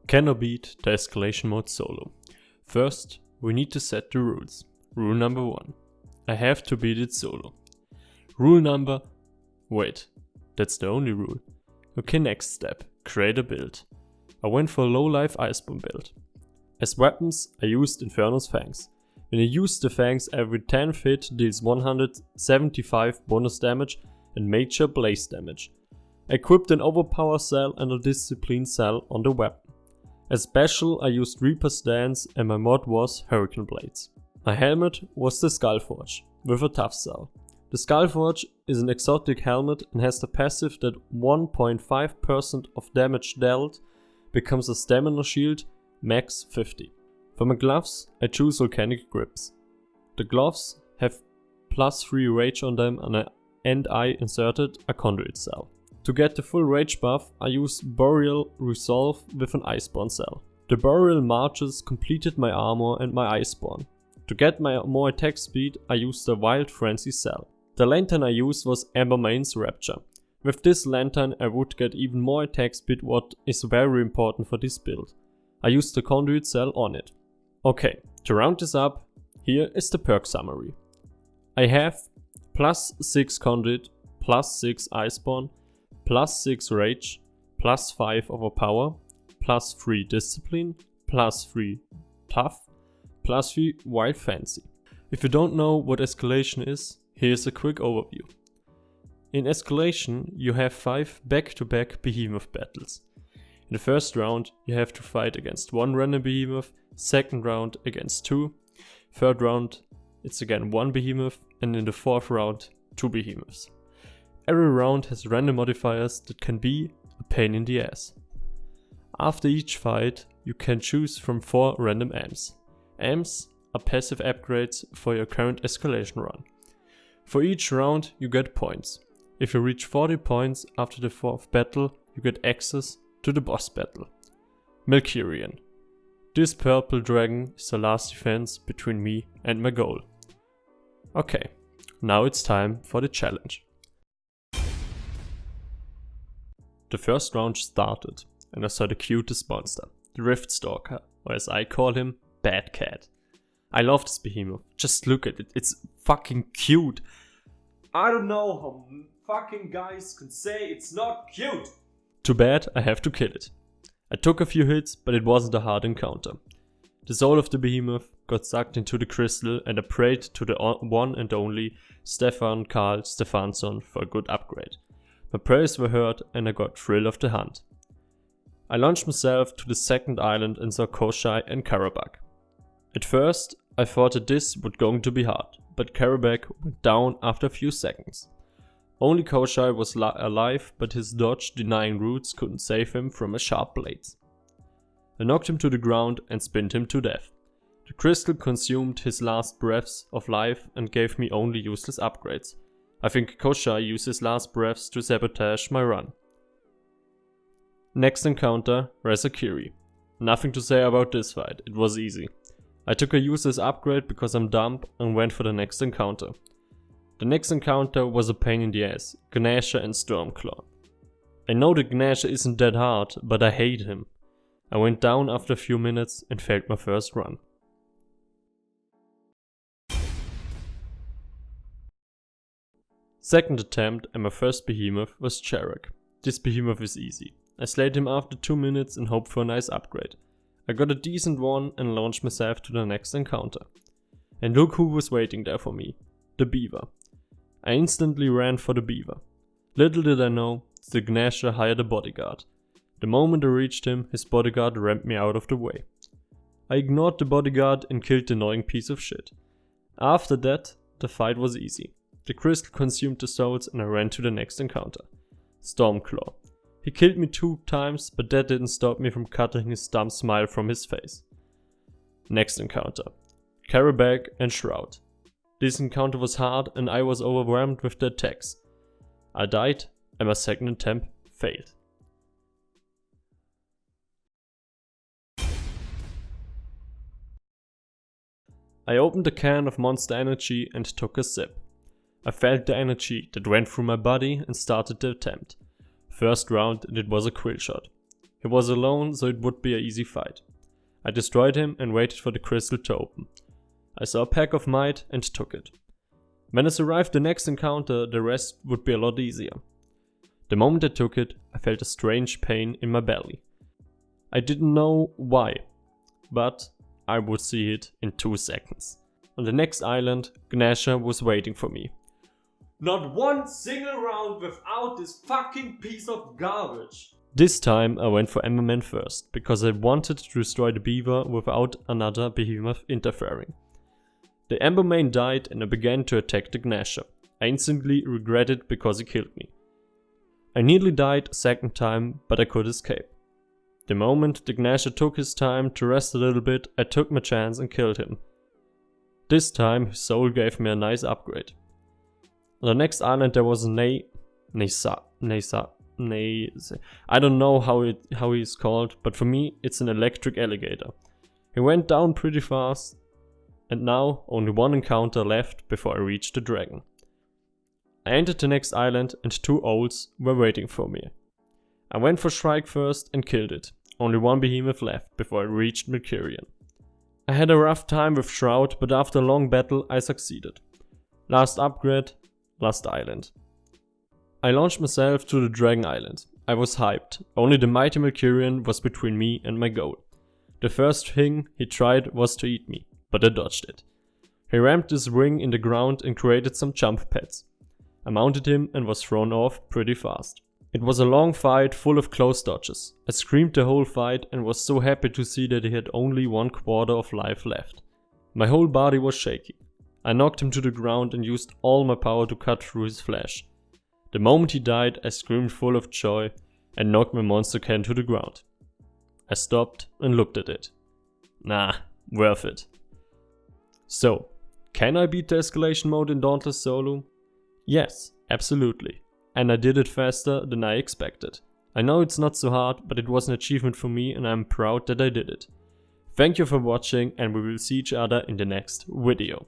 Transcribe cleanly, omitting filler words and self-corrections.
Cannot beat the escalation mode solo. First, we need to set the rules. Rule number 1. I have to beat it solo. Rule number... Wait, that's the only rule. Okay, next step. Create a build. I went for a low life Iceborne build. As weapons, I used Inferno's Fangs. When I use the Fangs, every 10 hit deals 175 bonus damage and major blaze damage. I equipped an Overpower cell and a Discipline cell on the weapon. As special, I used Reaper's Dance and my mod was Hurricane Blades. My helmet was the Skullforge, with a tough cell. The Skullforge is an exotic helmet and has the passive that 1.5% of damage dealt becomes a stamina shield, max 50. For my gloves, I choose Volcanic Grips. The gloves have +3 rage on them and I inserted a Conduit cell. To get the full rage buff, I used Boreal Resolve with an Iceborne cell. The Boreal Marches completed my armor and my Iceborne. To get my more attack speed, I used the Wild Frenzy cell. The lantern I used was Ambermane's Rapture. With this lantern I would get even more attack speed, what is very important for this build. I used the Conduit cell on it. Okay, to round this up, here is the perk summary. I have +6 Conduit, +6 Iceborne, +6 Rage, +5 Overpower, +3 Discipline, +3 Tough, +3 Wild Fancy. If you don't know what Escalation is, here's a quick overview. In Escalation, you have 5 back-to-back behemoth battles. In the first round, you have to fight against 1 random behemoth, second round against 2, third round it's again 1 behemoth, and in the fourth round 2 behemoths. Every round has random modifiers that can be a pain in the ass. After each fight, you can choose from 4 random amps. Amps are passive upgrades for your current escalation run. For each round, you get points. If you reach 40 points after the 4th battle, you get access to the boss battle. Melkirian. This purple dragon is the last defense between me and my goal. Okay, now it's time for the challenge. The first round started and I saw the cutest monster, the Rift Stalker, or as I call him, Bad Cat. I love this behemoth, just look at it, it's fucking cute. I don't know how fucking guys can say it's not cute. Too bad I have to kill it. I took a few hits, but it wasn't a hard encounter. The soul of the behemoth got sucked into the crystal and I prayed to the one and only Stefan Karl Stefansson for a good upgrade. My prayers were heard and I got thrill of the hunt. I launched myself to the second island and saw Koshai and Karabakh. At first, I thought that this was going to be hard, but Karabakh went down after a few seconds. Only Koshai was alive, but his dodge denying roots couldn't save him from a sharp blade. I knocked him to the ground and spinned him to death. The crystal consumed his last breaths of life and gave me only useless upgrades. I think Koshai used his last breaths to sabotage my run. Next encounter, Razakiri. Nothing to say about this fight, it was easy. I took a useless upgrade because I'm dumb and went for the next encounter. The next encounter was a pain in the ass, Gnasher and Stormclaw. I know that Gnasher isn't that hard, but I hate him. I went down after a few minutes and failed my first run. Second attempt and my first behemoth was Charek. This behemoth is easy. I slayed him after 2 minutes and hoped for a nice upgrade. I got a decent one and launched myself to the next encounter. And look who was waiting there for me. The Beaver. I instantly ran for the Beaver. Little did I know, the Gnasher hired a bodyguard. The moment I reached him, his bodyguard rammed me out of the way. I ignored the bodyguard and killed the annoying piece of shit. After that, the fight was easy. The crystal consumed the souls and I ran to the next encounter. Stormclaw. He killed me 2 times, but that didn't stop me from cutting his dumb smile from his face. Next encounter. Karabakh and Shroud. This encounter was hard and I was overwhelmed with the attacks. I died and my second attempt failed. I opened a can of Monster Energy and took a sip. I felt the energy that went through my body and started the attempt. First round and it was a quill shot. He was alone, so it would be an easy fight. I destroyed him and waited for the crystal to open. I saw a pack of might and took it. When I survived the next encounter, the rest would be a lot easier. The moment I took it, I felt a strange pain in my belly. I didn't know why, but I would see it in 2 seconds. On the next island, Gnasher was waiting for me. Not one single round without this fucking piece of garbage! This time I went for Emberman first, because I wanted to destroy the beaver without another behemoth interfering. The Emberman died and I began to attack the Gnasher. I instantly regretted because he killed me. I nearly died a second time, but I could escape. The moment the Gnasher took his time to rest a little bit, I took my chance and killed him. This time his soul gave me a nice upgrade. On the next island there was I don't know how he's called, but for me it's an electric alligator. He went down pretty fast, and now only one encounter left before I reached the dragon. I entered the next island and 2 owls were waiting for me. I went for Shrike first and killed it. Only one behemoth left before I reached Mercurian. I had a rough time with Shroud, but after a long battle I succeeded. Last upgrade, last island. I launched myself to the Dragon Island. I was hyped. Only the mighty Mercurian was between me and my goal. The first thing he tried was to eat me, but I dodged it. He rammed his ring in the ground and created some jump pads. I mounted him and was thrown off pretty fast. It was a long fight full of close dodges. I screamed the whole fight and was so happy to see that he had only 1/4 of life left. My whole body was shaking. I knocked him to the ground and used all my power to cut through his flesh. The moment he died, I screamed full of joy and knocked my monster can to the ground. I stopped and looked at it. Nah, worth it. So, can I beat the escalation mode in Dauntless solo? Yes, absolutely. And I did it faster than I expected. I know it's not so hard, but it was an achievement for me and I'm proud that I did it. Thank you for watching and we will see each other in the next video.